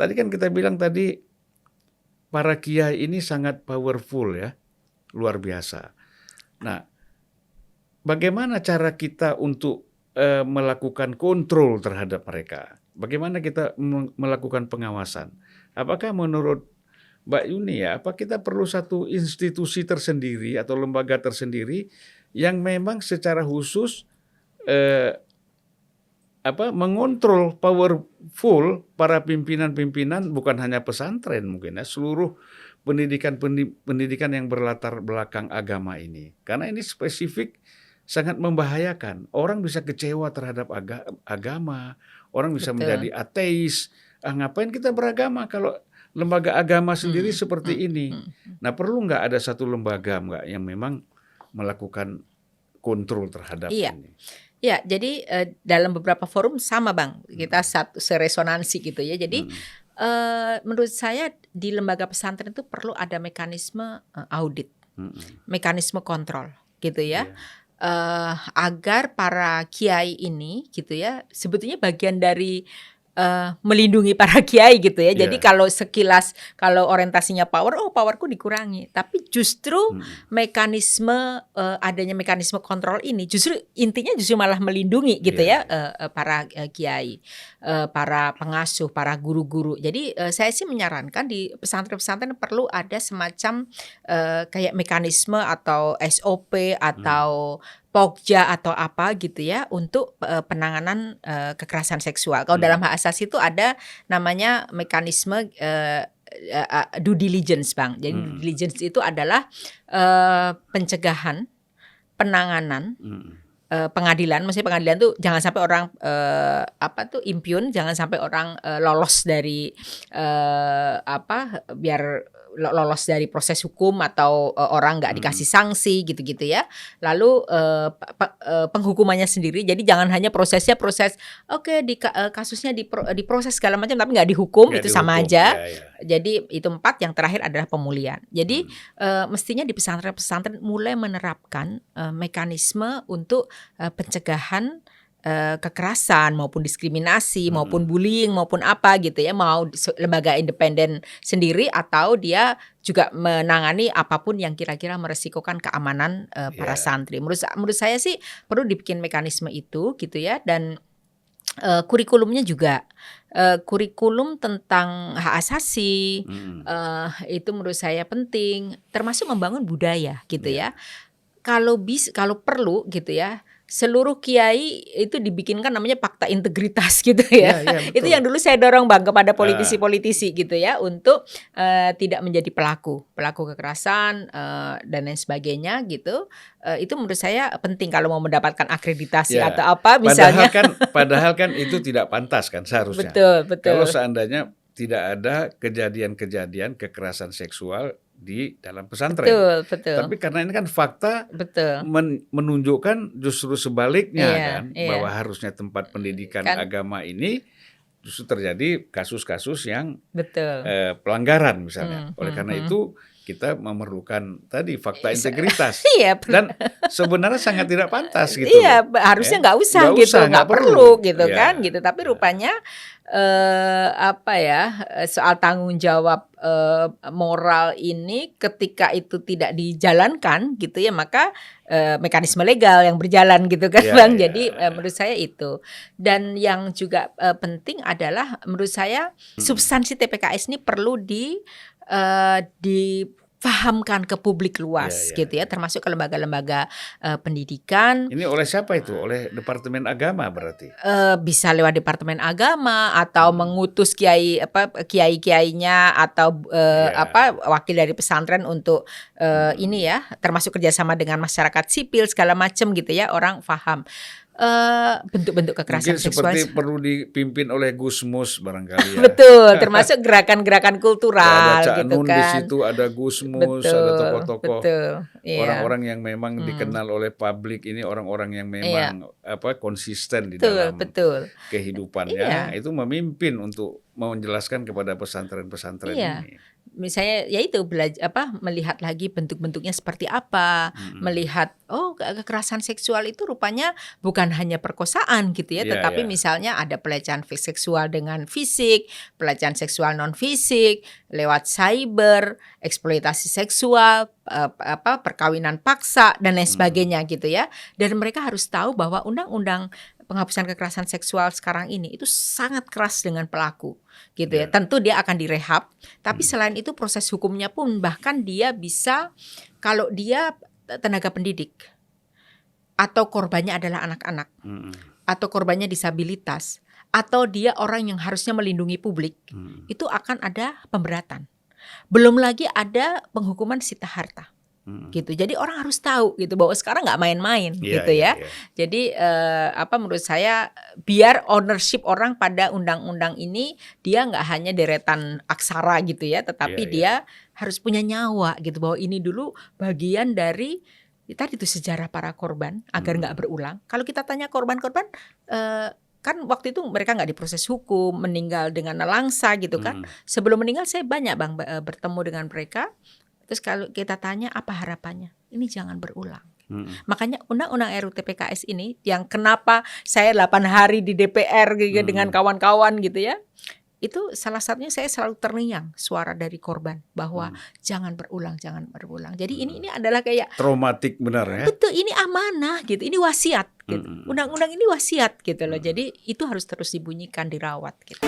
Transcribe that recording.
tadi kan kita bilang tadi para kiai ini sangat powerful ya, luar biasa. Nah, bagaimana cara kita untuk melakukan kontrol terhadap mereka? Bagaimana kita melakukan pengawasan? Apakah menurut Mbak Yuni ya, apa kita perlu satu institusi tersendiri atau lembaga tersendiri yang memang secara khusus mengontrol powerful para pimpinan-pimpinan, bukan hanya pesantren mungkin ya, seluruh pendidikan yang berlatar belakang agama ini. Karena ini spesifik sangat membahayakan. Orang bisa kecewa terhadap agama, orang bisa menjadi ateis. Ngapain kita beragama kalau lembaga agama sendiri seperti ini? Nah, perlu nggak ada satu lembaga yang memang melakukan kontrol terhadap ini? Ya, jadi dalam beberapa forum sama Bang, kita seresonansi gitu ya. Jadi menurut saya di lembaga pesantren itu perlu ada mekanisme audit, mekanisme kontrol gitu ya. Agar para kiai ini gitu ya, sebetulnya bagian dari melindungi para kiai gitu ya. Jadi kalau sekilas kalau orientasinya powerku dikurangi, tapi justru mekanisme adanya mekanisme kontrol ini justru intinya malah melindungi gitu ya para kiai, para pengasuh, para guru-guru. Jadi saya sih menyarankan di pesantren-pesantren perlu ada semacam kayak mekanisme atau SOP atau Pokja atau apa gitu ya untuk penanganan kekerasan seksual. Kalau dalam hak asasi itu ada namanya mekanisme due diligence Bang. Jadi due diligence itu adalah pencegahan, penanganan, pengadilan. Maksudnya pengadilan tuh jangan sampai orang impun, jangan sampai orang lolos dari biar lolos dari proses hukum atau orang nggak dikasih sanksi gitu-gitu ya. Lalu penghukumannya sendiri. Jadi jangan hanya proses kasusnya diproses segala macam tapi nggak dihukum, itu sama aja. Jadi itu 4, yang terakhir adalah pemulihan. Jadi mestinya di pesantren-pesantren mulai menerapkan mekanisme untuk pencegahan kekerasan maupun diskriminasi maupun bullying maupun apa gitu ya, mau lembaga independen sendiri atau dia juga menangani apapun yang kira-kira meresikokan keamanan para santri. Menurut saya sih perlu dibikin mekanisme itu gitu ya. Dan kurikulumnya juga kurikulum tentang hak asasi itu menurut saya penting, termasuk membangun budaya gitu ya. Kalau perlu gitu ya, seluruh kiai itu dibikinkan namanya fakta integritas gitu ya. Itu yang dulu saya dorong Bang kepada politisi-politisi gitu ya, untuk tidak menjadi pelaku kekerasan dan lain sebagainya gitu. Itu menurut saya penting kalau mau mendapatkan akreditasi atau apa misalnya. Padahal kan itu tidak pantas kan seharusnya. Betul. Kalau seandainya tidak ada kejadian-kejadian kekerasan seksual di dalam pesantren. Betul. Tapi karena ini kan fakta menunjukkan justru sebaliknya bahwa harusnya tempat pendidikan agama ini justru terjadi kasus-kasus yang pelanggaran misalnya. Oleh karena itu kita memerlukan tadi fakta integritas. Dan sebenarnya sangat tidak pantas gitu. Iya, harusnya nggak usah gitu, nggak perlu gitu kan gitu. Tapi rupanya soal tanggung jawab moral ini ketika itu tidak dijalankan gitu ya, maka mekanisme legal yang berjalan gitu kan Bang. Jadi menurut saya itu. Dan yang juga penting adalah menurut saya substansi TPKS ini perlu difahamkan ke publik luas gitu ya, termasuk ke lembaga-lembaga pendidikan. Ini oleh siapa itu? Oleh Departemen Agama berarti? Bisa lewat Departemen Agama atau mengutus kiai-kiainya atau wakil dari pesantren untuk ini ya, termasuk kerjasama dengan masyarakat sipil segala macam gitu ya, orang paham bentuk-bentuk kekerasan seksual. Mungkin seperti perlu dipimpin oleh Gusmus barangkali ya. Betul, termasuk gerakan-gerakan kultural ada gitu Nun kan. Di situ ada Gusmus, ada tokoh-tokoh, orang-orang yang memang dikenal oleh publik ini, orang-orang yang memang konsisten di dalam kehidupannya, itu memimpin untuk menjelaskan kepada pesantren-pesantren ini. misalnya ya itu melihat lagi bentuk-bentuknya seperti apa, melihat kekerasan seksual itu rupanya bukan hanya perkosaan gitu ya, Iya, tetapi iya. misalnya ada pelecehan seksual dengan fisik, pelecehan seksual non fisik, lewat cyber, eksploitasi seksual, perkawinan paksa dan lain sebagainya gitu ya. Dan mereka harus tahu bahwa undang-undang penghapusan kekerasan seksual sekarang ini itu sangat keras dengan pelaku gitu ya. Ya. Tentu dia akan direhab, tapi selain itu proses hukumnya pun bahkan dia bisa, kalau dia tenaga pendidik atau korbannya adalah anak-anak atau korbannya disabilitas atau dia orang yang harusnya melindungi publik, itu akan ada pemberatan. Belum lagi ada penghukuman sita harta. Gitu. Jadi orang harus tahu gitu bahwa sekarang nggak main-main gitu ya. Jadi menurut saya biar ownership orang pada undang-undang ini dia nggak hanya deretan aksara gitu ya, tetapi dia harus punya nyawa gitu, bahwa ini dulu bagian dari tadi itu sejarah para korban agar nggak berulang. Kalau kita tanya korban-korban kan waktu itu mereka nggak diproses hukum, meninggal dengan nelangsa gitu kan. Sebelum meninggal saya banyak bertemu dengan mereka. Terus kalau kita tanya apa harapannya, ini jangan berulang. Makanya undang-undang RUU TPKS ini yang kenapa saya 8 hari di DPR gitu, dengan kawan-kawan gitu ya, itu salah satunya saya selalu terngiang suara dari korban bahwa jangan berulang. Jadi ini adalah kayak traumatik benar ya. Betul, ini amanah gitu, ini wasiat gitu. Undang-undang ini wasiat gitu loh. Jadi itu harus terus dibunyikan, dirawat gitu.